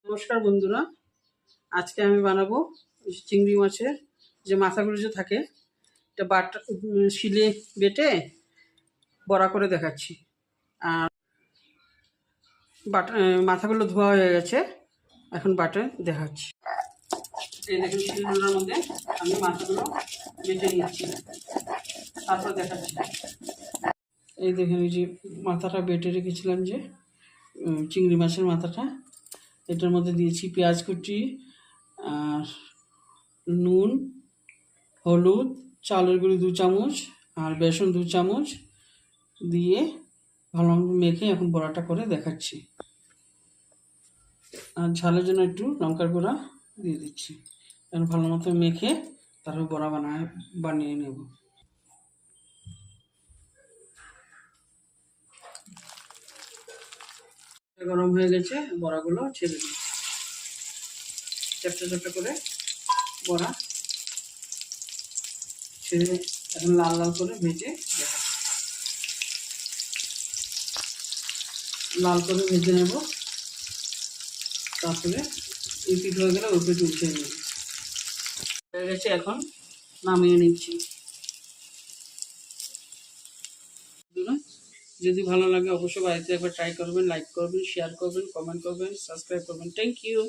নমস্কার বন্ধুরা, আজকে আমি বানাবো চিংড়ি মাছের যে মাথাগুলো যে থাকে এটা শিলে বেটে বড়া করে দেখাচ্ছি। আর মাথাগুলো ধোয়া হয়ে গেছে, এখন বাটে দেখাচ্ছি। এই দেখুন শিলনোড়ার মধ্যে আমি মাথাগুলো বেটে নিচ্ছি, তারপর দেখাচ্ছি। এই দেখুন এই যে মাথাটা বেটে রেখেছিলাম, যে চিংড়ি মাছের মাথাটা, এটার মধ্যে দিয়েছি পেঁয়াজ কুচি আর নুন, হলুদ, চালের গুঁড়ি 2 চামচ আর বেসন 2 চামচ দিয়ে ভালো মেখে এখন বড়াটা করে দেখাচ্ছি। আর ঝালের জন্য একটু লঙ্কার গুঁড়া দিয়ে দিচ্ছি। এখন ভালো মতো মেখে তারপর বড়া বানিয়ে নেব। গরম হয়ে গেছে, বড়াগুলো ছেড়ে দিচ্ছি। চ্যাপটা চ্যাপটা করে বড়া ছেড়ে এখন লাল লাল করে ভেজে দেখাচ্ছি। লাল করে ভেজে নেব, তারপরে এই পিঠ হয়ে গেলে ওই পিঠ উঠিয়ে নেব। হয়ে গেছে, এখন নামিয়ে নিচ্ছি। যদি ভালো লাগে অবশ্যই বাড়িতে একবার ট্রাই করবেন, লাইক করবেন, শেয়ার করবেন, কমেন্ট করবেন, সাবস্ক্রাইব করবেন। Thank you.